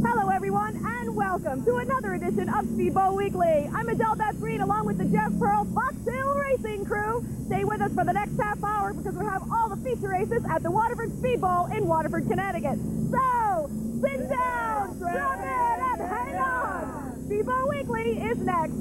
Hello everyone, and welcome to another edition of Speedbowl Weekly. I'm Adele Beth Green along with the Jeff Pearl Fox Hill Racing crew. Stay with us for the next half hour because we have all the feature races at the Waterford Speedbowl in Waterford, Connecticut. So, sit down, strap in, and hang on. Speedbowl Weekly is next.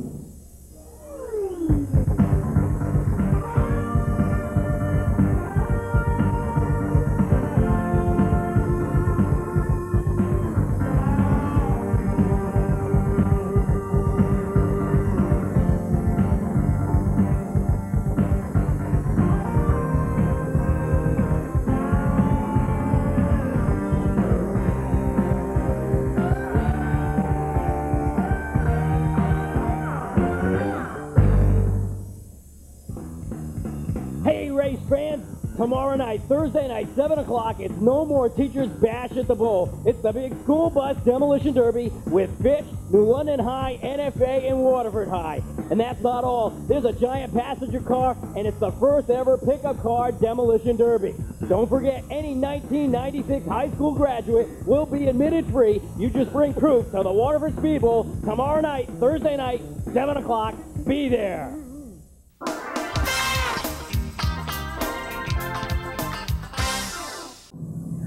Tomorrow night, Thursday night, 7 o'clock, it's no more Teachers Bash at the Bowl. It's the big school bus demolition derby with Fitch, New London High, NFA, and Waterford High. And that's not all. There's a giant passenger car, and it's the first ever pickup car demolition derby. Don't forget, any 1996 high school graduate will be admitted free. You just bring proof to the Waterford Speedbowl tomorrow night, Thursday night, 7 o'clock. Be there.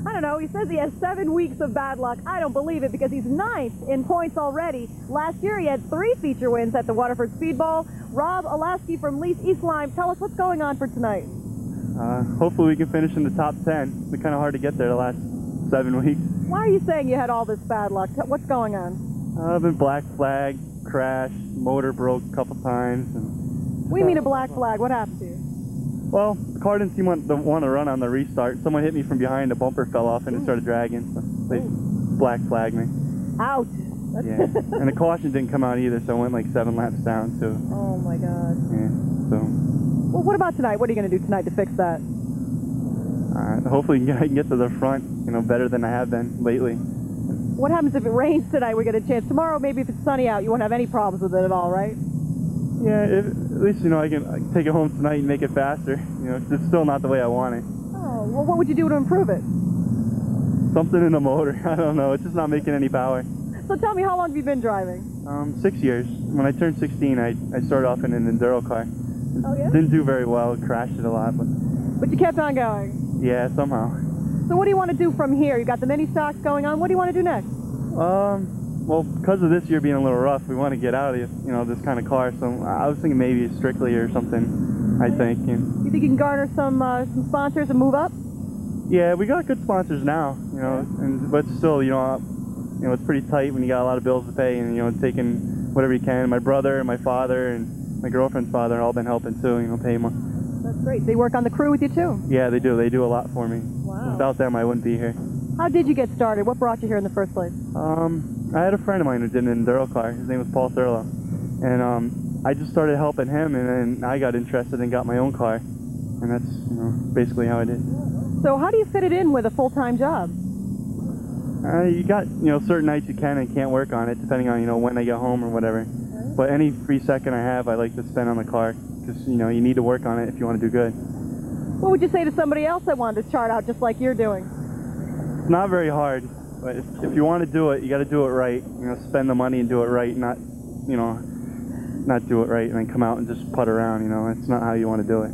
I don't know, he says he has 7 weeks of bad luck. I don't believe it because he's 9th in points already. Last year he had 3 feature wins at the Waterford Speedbowl. Rob Oloski from Lease East Lyme, tell us what's going on for tonight. Hopefully we can finish in the top 10. It's been kind of hard to get there the last 7 weeks. Why are you saying you had all this bad luck? What's going on? I've been black flagged, crashed, motor broke a couple times. What do you mean a black flag? What happened to you? Well, the car didn't seem to want to run on the restart. Someone hit me from behind, the bumper fell off and it started dragging. So they black flagged me. Ouch. Yeah, and the caution didn't come out either, so I went like 7 laps down too. Oh my God. Yeah, so. Well, what about tonight? What are you going to do tonight to fix that? Hopefully I can get to the front, you know, better than I have been lately. What happens if it rains tonight? We get a chance. Tomorrow, maybe if it's sunny out, you won't have any problems with it at all, right? Yeah, at least, you know, I can take it home tonight and make it faster. You know, it's still not the way I want it. Oh, well, what would you do to improve it? Something in the motor. I don't know. It's just not making any power. So tell me, how long have you been driving? 6 years. When I turned 16, I started off in an enduro car. Oh, yeah? Didn't do very well. Crashed it a lot. But you kept on going? Yeah, somehow. So what do you want to do from here? You got the mini stocks going on. What do you want to do next? Well, because of this year being a little rough, we want to get out of, you know, this kind of car. So I was thinking maybe Strictly or something, I think. And you think you can garner some sponsors and move up? Yeah, we got good sponsors now, you know, but still, you know, it's pretty tight when you got a lot of bills to pay and, you know, taking whatever you can. My brother and my father and my girlfriend's father have all been helping too, you know, pay more. That's great. They work on the crew with you too? Yeah, they do. They do a lot for me. Wow. Without them, I wouldn't be here. How did you get started? What brought you here in the first place? I had a friend of mine who did an enduro car. His name was Paul Thurlow. And I just started helping him, and then I got interested and got my own car. And that's, you know, basically how I did. So how do you fit it in with a full-time job? You got, you know, certain nights you can and can't work on it, depending on, you know, when I get home or whatever. But any free second I have, I like to spend on the car, because, you know, you need to work on it if you want to do good. What would you say to somebody else that wanted to chart out just like you're doing? It's not very hard, but if you want to do it, you got to do it right. You know, spend the money and do it right, not, you know, not do it right and then come out and just putt around, you know. It's not how you want to do it.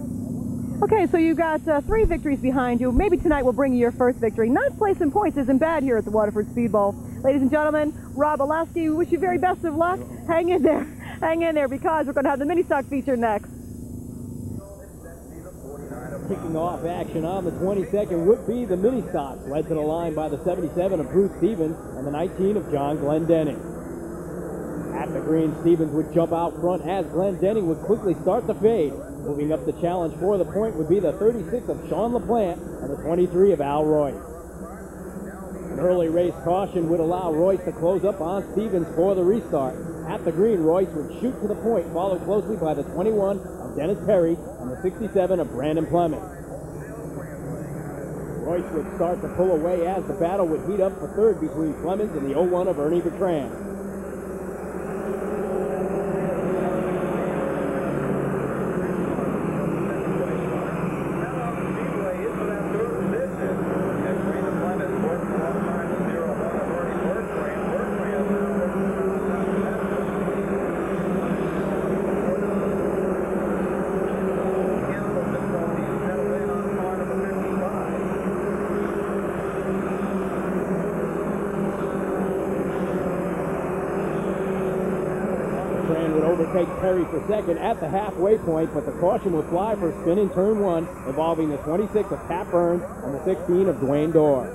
Okay, so you've got 3 victories behind you. Maybe tonight will bring you your first victory. 9th place in points isn't bad here at the Waterford Speedbowl. Ladies and gentlemen, Rob Oloski, we wish you very best of luck. Hang in there. Hang in there because we're going to have the mini stock feature next. Kicking off action on the 22nd would be the mini stocks, led to the line by the 77 of Bruce Stevens and the 19 of John Glendenning. At the green, Stevens would jump out front as Glendenning would quickly start the fade. Moving up the challenge for the point would be the 36 of Sean LaPlante and the 23 of Al Royce. An early race caution would allow Royce to close up on Stevens for the restart. At the green, Royce would shoot to the point, followed closely by the 21 of Dennis Perry and the 67 of Brandon Clement. Royce would start to pull away as the battle would heat up for third between Clemens and the 01 of Ernie Bertrand. overtakes Perry for second at the halfway point, but the caution will fly for a spin in turn 1, involving the 26 of Pat Burns and the 16 of Dwayne Dorr.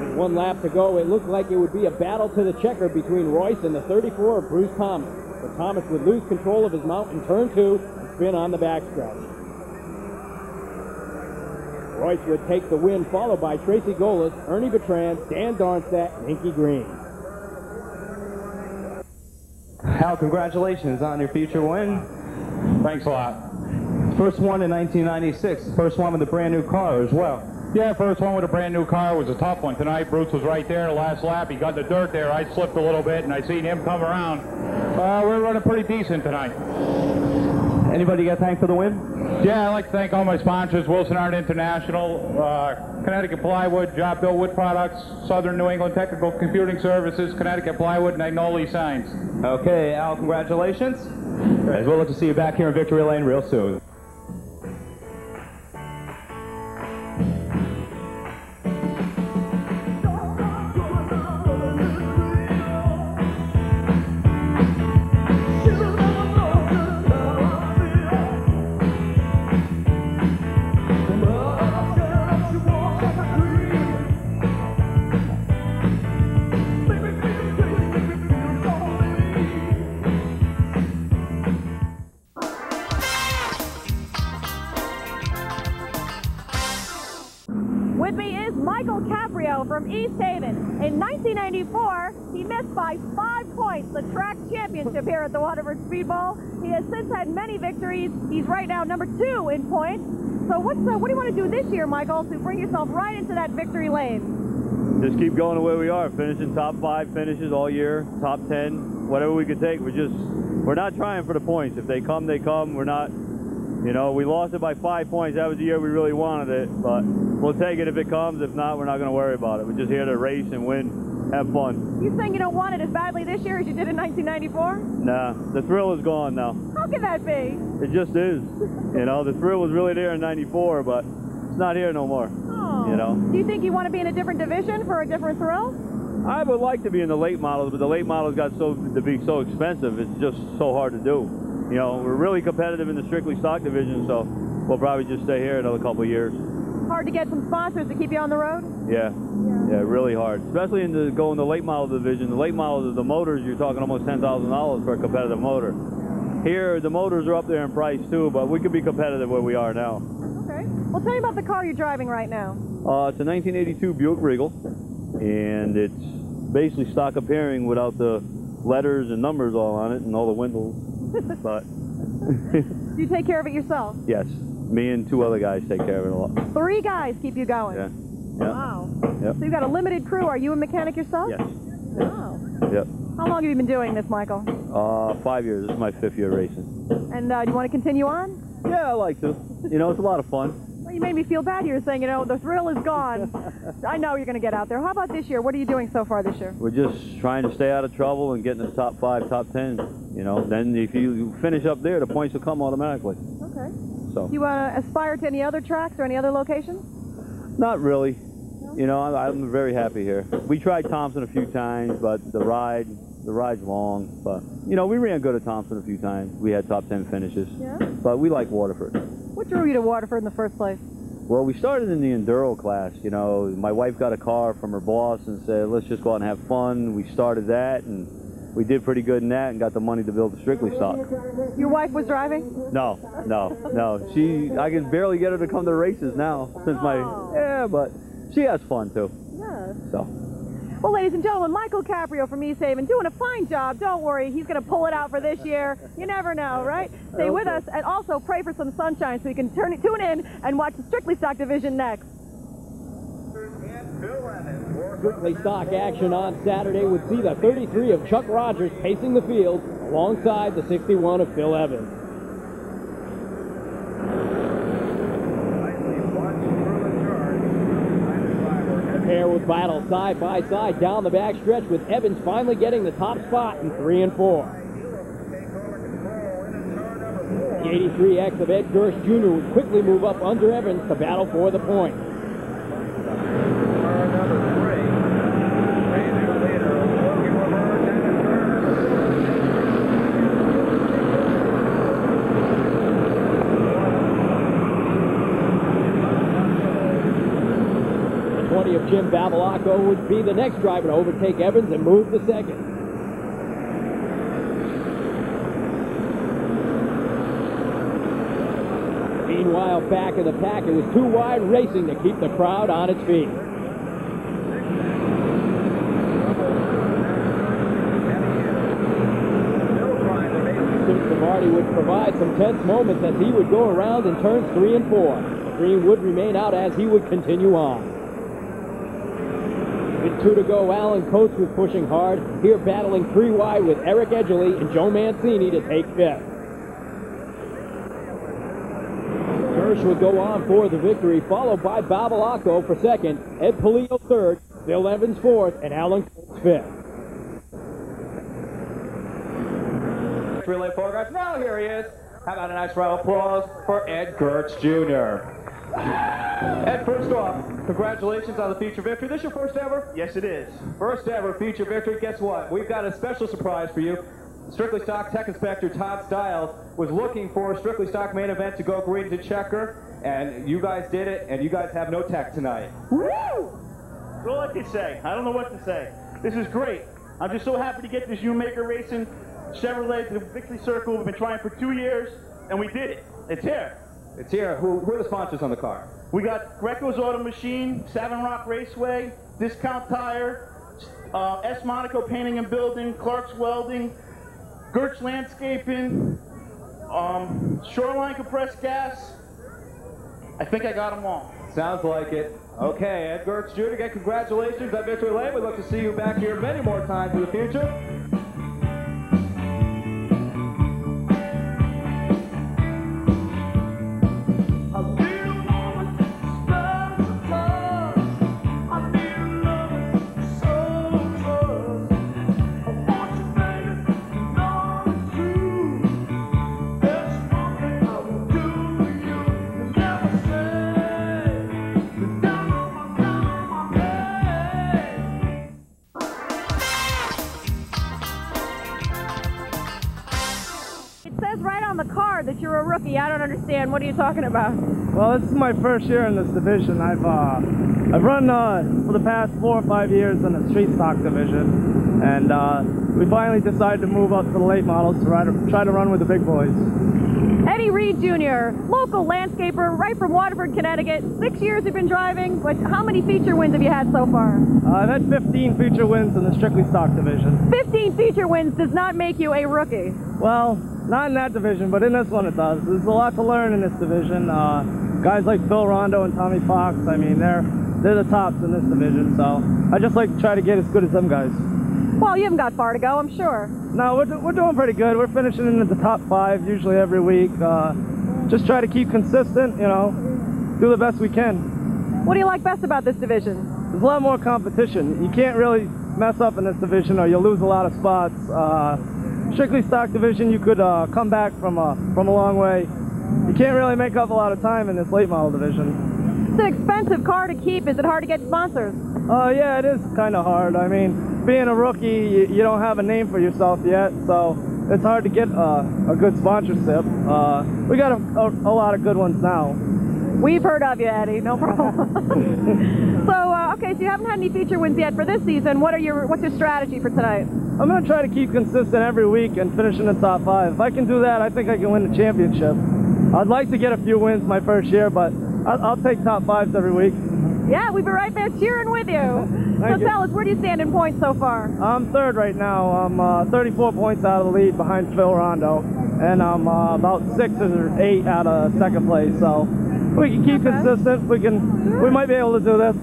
With 1 lap to go, it looked like it would be a battle to the checker between Royce and the 34 of Bruce Thomas, but Thomas would lose control of his mount in turn 2 and spin on the backstretch. Royce would take the win, followed by Tracy Golis, Ernie Bertrand, Dan Darnstadt, and Inky Green. Hal, congratulations on your future win. Thanks a lot. First one in 1996, first one with a brand new car as well. Yeah, first one with a brand new car was a tough one tonight. Bruce was right there the last lap. He got the dirt there. I slipped a little bit, and I seen him come around. We're running pretty decent tonight. Anybody got thanked for the win? Yeah, I'd like to thank all my sponsors, Wilson Art International, Connecticut Plywood, Job Built Wood Products, Southern New England Technical Computing Services, Connecticut Plywood, and Magnolia Signs. Okay, Al, congratulations. As we'll look to see you back here in Victory Lane real soon. With me is Michael Caprio from East Haven. In 1994, he missed by 5 points the track championship here at the Waterford Speedbowl. He has since had many victories. He's right now number 2 in points. So what do you want to do this year, Michael, to bring yourself right into that victory lane? Just keep going the way we are, finishing top 5 finishes all year, top 10, whatever we could take. We're not trying for the points. If they come, they come. We're not, you know, we lost it by 5 points. That was the year we really wanted it, but we'll take it if it comes. If not, we're not going to worry about it. We're just here to race and win, have fun. You saying you don't want it as badly this year as you did in 1994? Nah, the thrill is gone now. How can that be? It just is. You know, the thrill was really there in 94, but it's not here no more. Oh. You know? Do you think you want to be in a different division for a different thrill? I would like to be in the late models, but the late models got to be so expensive, it's just so hard to do. You know, we're really competitive in the strictly stock division, so we'll probably just stay here another couple of years. Hard to get some sponsors to keep you on the road? Yeah, really hard. Especially in the late model division. The late models, the motors, you're talking almost $10,000 for a competitive motor. Here, the motors are up there in price too, but we could be competitive where we are now. Okay. Well, tell me about the car you're driving right now. It's a 1982 Buick Regal, and it's basically stock appearing without the letters and numbers all on it and all the windows. But Do you take care of it yourself? yes, me and 2 other guys take care of it a lot. 3 guys keep you going? Yeah. Wow. Yep. So you've got a limited crew. Are you a mechanic yourself? Yes. Wow. Yep. How long have you been doing this, Michael? 5 years. This is my 5th year racing. And do you want to continue on? Yeah, I like to. You know, it's a lot of fun. Well, you made me feel bad here saying, you know, the thrill is gone. I know you're going to get out there. How about this year? What are you doing so far this year? We're just trying to stay out of trouble and get in the top 5, top 10. You know, then if you finish up there, the points will come automatically. Okay. So. Do you aspire to any other tracks or any other locations? Not really. No? You know, I'm very happy here. We tried Thompson a few times, but the ride's long. But, you know, we ran good at Thompson a few times. We had top 10 finishes. Yeah? But we like Waterford. What drew you to Waterford in the first place? Well, we started in the enduro class. You know, my wife got a car from her boss and said, let's just go out and have fun. We started that, and we did pretty good in that and got the money to build the strictly stock. Your wife was driving? No. I can barely get her to come to races now since but she has fun too. Yes. So. Well, ladies and gentlemen, Michael Caprio from East Haven doing a fine job. Don't worry, he's going to pull it out for this year. You never know, right? Stay with us and also pray for some sunshine so you can tune in and watch the strictly stock division next. Strictly stock action on Saturday would see the 33 of Chuck Rogers pacing the field alongside the 61 of Phil Evans. The pair would battle side by side down the back stretch, with Evans finally getting the top spot in 3 and 4. The 83X of Ed Gersh Jr. would quickly move up under Evans to battle for the point. Jim Babalacco would be the next driver to overtake Evans and move to second. Meanwhile, back in the pack, it was too wide racing to keep the crowd on its feet. Marty would provide some tense moments as he would go around in turns 3 and 4. Green would remain out as he would continue on. With 2 to go, Alan Coates was pushing hard, here battling 3 wide with Eric Edgerly and Joe Mancini to take 5th. Kirsch would go on for the victory, followed by Babalacco for 2nd, Ed Polillo 3rd, Bill Evans 4th, and Alan Coates 5th. Relay photographs. Now here he is. How about a nice round of applause for Ed Gertz Jr. Ed, first off, congratulations on the feature victory. This your first ever? Yes, it is. First ever feature victory. Guess what? We've got a special surprise for you. Strictly Stock Tech Inspector Todd Stiles was looking for a Strictly Stock main event to go green to checker, and you guys did it, and you guys have no tech tonight. Woo! That's all I can say. I don't know what to say. This is great. I'm just so happy to get this U-Maker Racing Chevrolet to the victory circle. We've been trying for 2 years, and we did it. It's here. It's here. Who are the sponsors on the car? We got Greco's Auto Machine, Savin Rock Raceway, Discount Tire, S. Monaco Painting and Building, Clark's Welding, Gertz Landscaping, Shoreline Compressed Gas. I think I got them all. Sounds like it. Okay, Ed Gertz Jr., again, congratulations at Victory Lane. We look to see you back here many more times in the future. That you're a rookie. I don't understand. What are you talking about? Well, this is my first year in this division. I've run for the past 4 or 5 years in the street stock division, and we finally decided to move up to the late models to try to run with the big boys. Eddie Reed Jr., local landscaper, right from Waterford, Connecticut. 6 years you've been driving, but how many feature wins have you had so far? I've had 15 feature wins in the strictly stock division. 15 feature wins does not make you a rookie. Well, not in that division, but in this one it does. There's a lot to learn in this division. Guys like Phil Rondo and Tommy Fox, I mean, they're the tops in this division, so I just like to try to get as good as them guys. Well, you haven't got far to go, I'm sure. No, we're doing pretty good. We're finishing in the top 5 usually every week. Just try to keep consistent, you know, do the best we can. What do you like best about this division? There's a lot more competition. You can't really mess up in this division or you'll lose a lot of spots. Strictly stock division, you could come back from a long way. You can't really make up a lot of time in this late model division. It's an expensive car to keep. Is it hard to get sponsors? Yeah, it is kind of hard. I mean, being a rookie, you don't have a name for yourself yet, so it's hard to get a good sponsorship. We got a lot of good ones now. We've heard of you, Eddie. No problem. Okay, so you haven't had any feature wins yet for this season. What's your strategy for tonight? I'm going to try to keep consistent every week and finish in the top 5. If I can do that, I think I can win the championship. I'd like to get a few wins my first year, but I'll take top 5s every week. Yeah, we'll be right there cheering with you. So tell us, where do you stand in points so far? I'm 3rd right now. I'm 34 points out of the lead behind Phil Rondo, and I'm about 6 or 8 out of 2nd place. So we can keep consistent. We might be able to do this.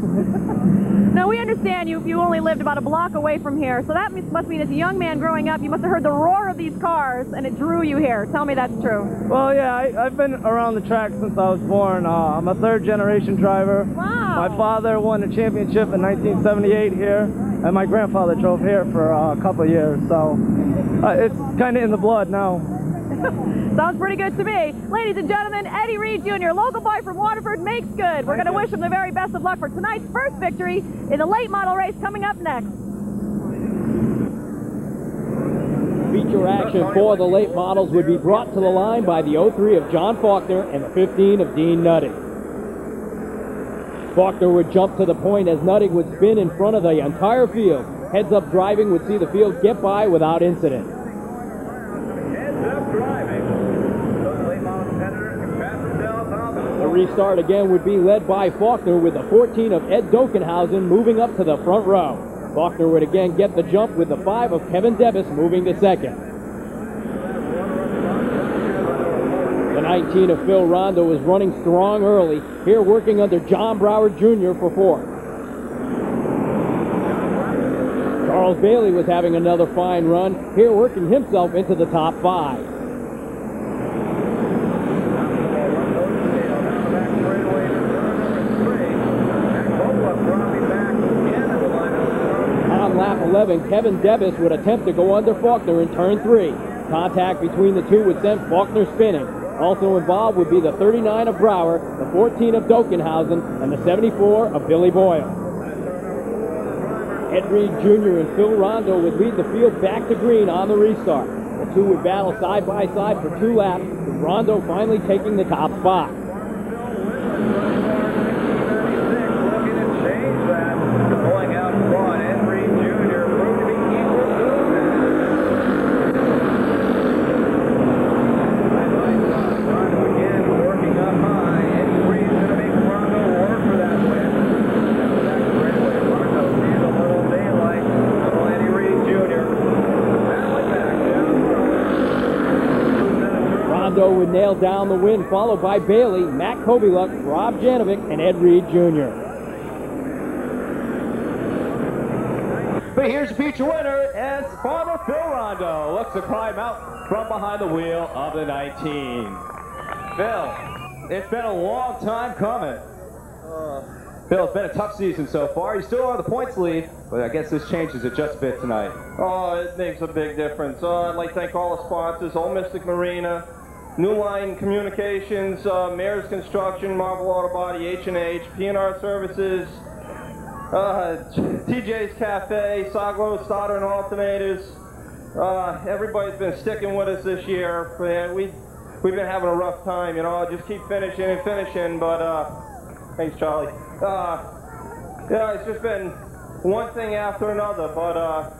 Now, we understand you only lived about a block away from here, so that must mean as a young man growing up, you must have heard the roar of these cars, and it drew you here. Tell me that's true. Well, yeah, I've been around the track since I was born. I'm a 3rd-generation driver. Wow. My father won a championship in 1978 here, and my grandfather drove here for a couple of years, so it's kind of in the blood now. Sounds pretty good to me. Ladies and gentlemen, Eddie Reed Jr., local boy from Waterford, makes good. We're going to wish him the very best of luck for tonight's first victory in the late model race coming up next. Feature action for the late models would be brought to the line by the 03 of John Faulkner and the 15 of Dean Nutty. Faulkner would jump to the point as Nutting would spin in front of the entire field. Heads-up driving would see the field get by without incident. Heads-up driving. The restart again would be led by Faulkner with the 14 of Ed Dokenhausen moving up to the front row. Faulkner would again get the jump with the 5 of Kevin Debus moving to second. The 19 of Phil Rondo was running strong early, here working under John Broward Jr. for fourth. Charles Bailey was having another fine run, here working himself into the top 5. On lap 11, Kevin Debus would attempt to go under Faulkner in turn 3. Contact between the two would send Faulkner spinning. Also involved would be the 39 of Brower, the 14 of Dokenhausen, and the 74 of Billy Boyle. Ed Reed Jr. and Phil Rondo would lead the field back to green on the restart. The two would battle side by side for 2 laps, with Rondo finally taking the top spot. Going out front, Ed Reed Jr. proved to be equal to Rondo again working up high. Ed Reed's going to make Rondo work for that win. Back straightaway. Rondo sees a little daylight. Little Eddie Reed Jr. Battling back down. Rondo would nail down the win, followed by Bailey, Matt Kobieluk, Rob Janovic, and Ed Reed Jr. But here's the feature winner as Farmer Phil Rondo looks to climb out from behind the wheel of the 19. Phil, it's been a long time coming. Phil, it's been a tough season so far. You still are the points lead, but I guess this changes it just a bit tonight. Oh, it makes a big difference. I'd like to thank all the sponsors, Old Mystic Marina, New Line Communications, Mayor's Construction, Marvel Auto Body, H&H, P&R Services, TJ's Cafe, Sagro Starter and Alternators. Everybody's been sticking with us this year. We've been having a rough time, you know. Just keep finishing and finishing, but thanks, Charlie. Yeah, it's just been one thing after another, but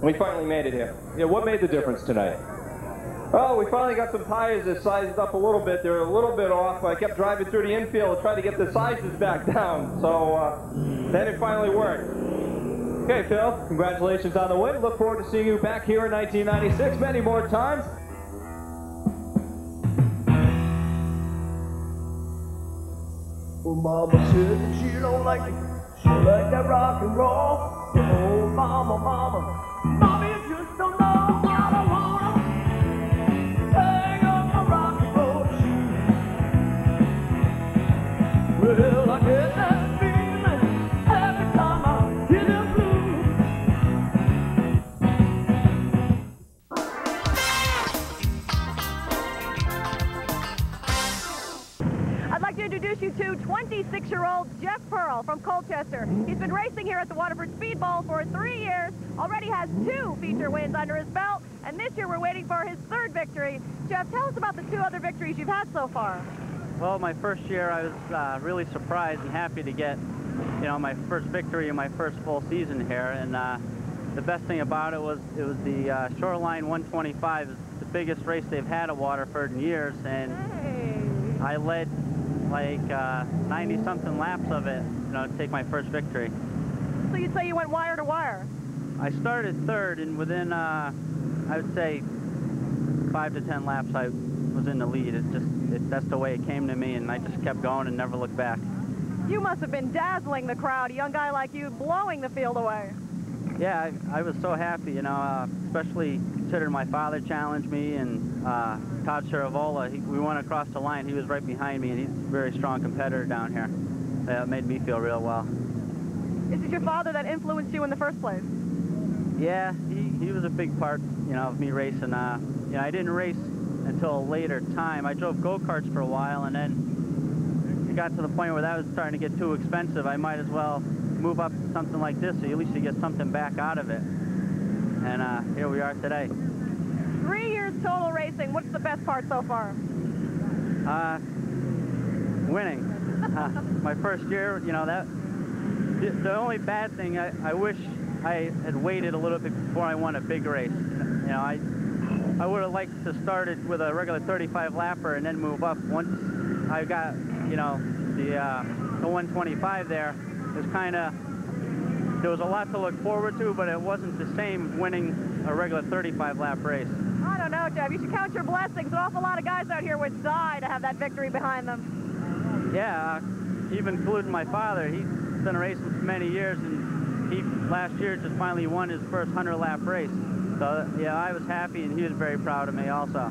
we finally made it here. Yeah, what made the difference tonight? Oh, we finally got some tires that sized up a little bit. They were a little bit off. I kept driving through the infield to try to get the sizes back down. So then it finally worked. Okay, Phil, congratulations on the win. Look forward to seeing you back here in 1996 many more times. Well, Mama said that she don't like it. She like that rock and roll. Oh, Mama, Mama, Mommy, you just don't know how I wanna hang up my rock and roll shoes. Well, I get that feeling every time I hear the I'd like to introduce you to 26-year-old Jeff Pearl from Colchester. He's been racing here at the Waterford Speedbowl for 3 years, already has 2 feature wins under his belt, and this year we're waiting for his 3rd victory. Jeff, tell us about the 2 other victories you've had so far. Well, my first year I was really surprised and happy to get, you know, my first victory in my first full season here, and the best thing about it was the Shoreline 125 is the biggest race they've had at Waterford in years, and I led like 90-something laps of it, you know, to take my first victory. So you'd say you went wire to wire? I started 3rd, and within, I would say, 5 to 10 laps, I was in the lead. That's the way it came to me, and I just kept going and never looked back. You must have been dazzling the crowd, a young guy like you, blowing the field away. Yeah, I was so happy, you know, especially considering my father challenged me, and Todd Ceravola, we went across the line. He was right behind me, and he's a very strong competitor down here. It made me feel real well. Is it your father that influenced you in the first place? Yeah, he was a big part, you know, of me racing. You know, I didn't race until a later time. I drove go-karts for a while, and then it got to the point where that was starting to get too expensive. I might as well move up to something like this, so at least you get something back out of it. And here we are today. 3 years total racing. What's the best part so far? Winning. My first year, you know, the only bad thing, I wish I had waited a little bit before I won a big race. You know, I would have liked to start it with a regular 35 lapper and then move up. Once I got, you know, the 125 there, it was kind of, there was a lot to look forward to, but it wasn't the same winning a regular 35 lap race. I don't know, Jeff. You should count your blessings. An awful lot of guys out here would die to have that victory behind them. Yeah, even including my father. He's been racing for many years, and he last year just finally won his first 100-lap race. So, yeah, I was happy, and he was very proud of me also.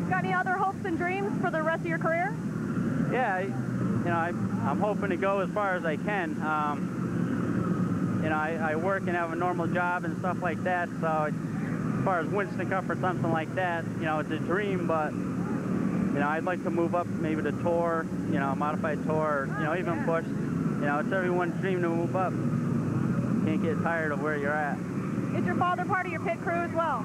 Got any other hopes and dreams for the rest of your career? Yeah, you know, I'm hoping to go as far as I can. You know, I work and have a normal job and stuff like that, so as far as Winston Cup or something like that, you know, it's a dream, but, you know, I'd like to move up maybe to Tour, you know, modified Tour, or, you know, even Busch. You know, it's everyone's dream to move up. Can't get tired of where you're at. Is your father part of your pit crew as well?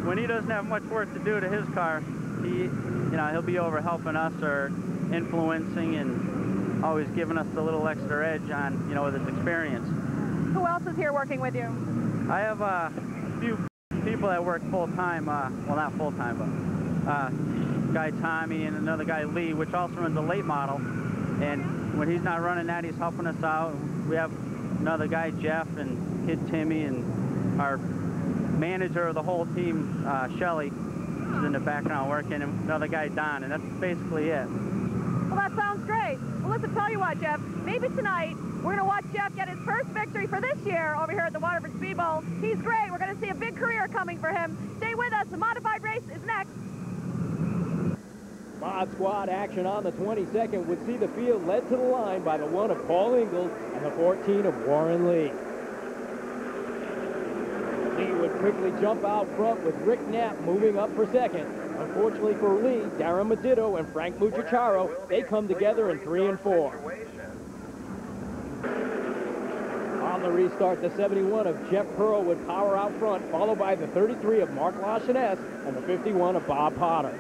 When he doesn't have much work to do to his car, you know, he'll be over helping us or influencing and always giving us a little extra edge on, you know, with his experience. Who else is here working with you? I have a few people that work full-time, well, not full-time, but guy Tommy and another guy Lee, which also runs a late model. And when he's not running that, he's helping us out. We have another guy, Jeff, and kid Timmy, and our manager of the whole team, Shelly, is in the background working, and another guy, Don, and that's basically it. Well, that sounds great. Well, listen, tell you what, Jeff, maybe tonight we're going to watch Jeff get his first victory for this year over here at the Waterford Speedbowl. He's great. We're going to see a big career coming for him. Stay with us. The modified race is next. Mod Squad action on the 22nd would see the field led to the line by the 1 of Paul Ingalls and the 14 of Warren Lee. Lee would quickly jump out front with Rick Knapp moving up for second. Unfortunately for Lee, Darren Meditto and Frank Mucciacciaro, they come together in 3 and 4. On the restart, the 71 of Jeff Pearl would power out front, followed by the 33 of Mark Lachanesse and the 51 of Bob Potter.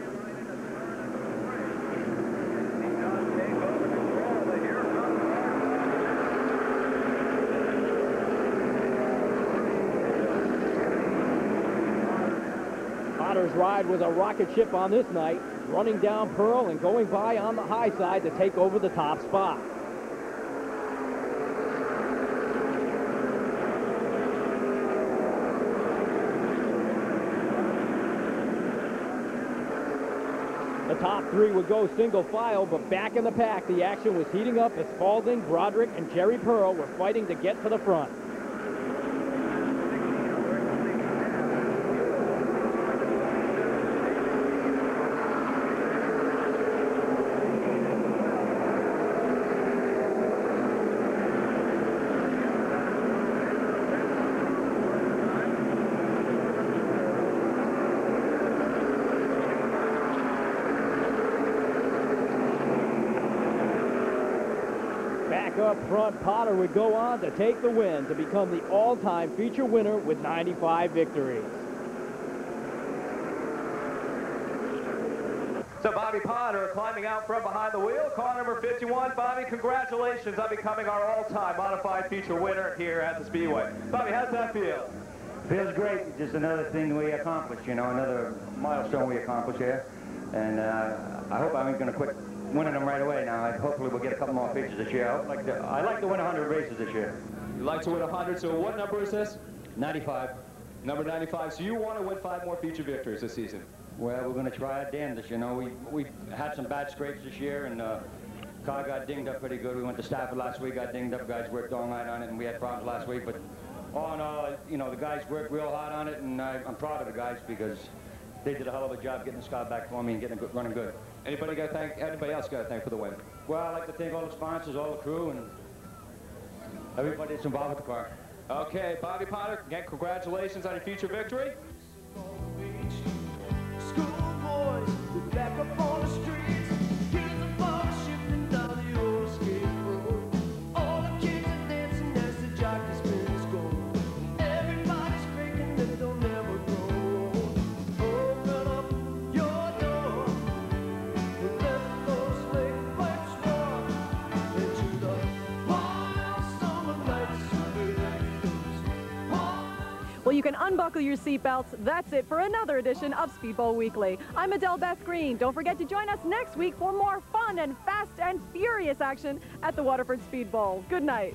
Potter's ride was a rocket ship on this night, running down Pearl and going by on the high side to take over the top spot. The top 3 would go single file, but back in the pack, the action was heating up as Spalding, Broderick, and Jerry Pearl were fighting to get to the front. Up front, Potter would go on to take the win to become the all-time feature winner with 95 victories. So Bobby Potter climbing out from behind the wheel, car number 51. Bobby, congratulations on becoming our all-time modified feature winner here at the Speedway. Bobby, how's that feel? Feels great. Just another thing we accomplished, you know, another milestone we accomplished here. And I hope I ain't going to quit winning them right away now. Hopefully we'll get a couple more features this year. I'd like to win 100 races this year. You'd like to win 100, so what number is this? 95. Number 95. So you want to win 5 more feature victories this season? Well, we're going to try our damnedest, you know. We had some bad scrapes this year, and car got dinged up pretty good. We went to Stafford last week, got dinged up. Guys worked all night on it, and we had problems last week. But all in all, you know, the guys worked real hard on it, and I'm proud of the guys because they did a hell of a job getting this car back for me and getting it running good. Anybody else got to thank for the win? Well, I'd like to thank all the sponsors, all the crew, and everybody that's involved with the car. Okay, Bobby Potter, again, congratulations on your future victory. Schoolboys, we're back up on the streets. Here's the bar shifting down the old skate road. All the kids are dancing as the jockey spins gold. Everybody's faking that they'll never grow old. Open up your door and let those late lights roll. Well, you can unbuckle your seatbelts. That's it for another edition of Speedbowl Weekly. I'm Adele Beth Green. Don't forget to join us next week for more fun and fast and furious action at the Waterford Speedbowl. Good night.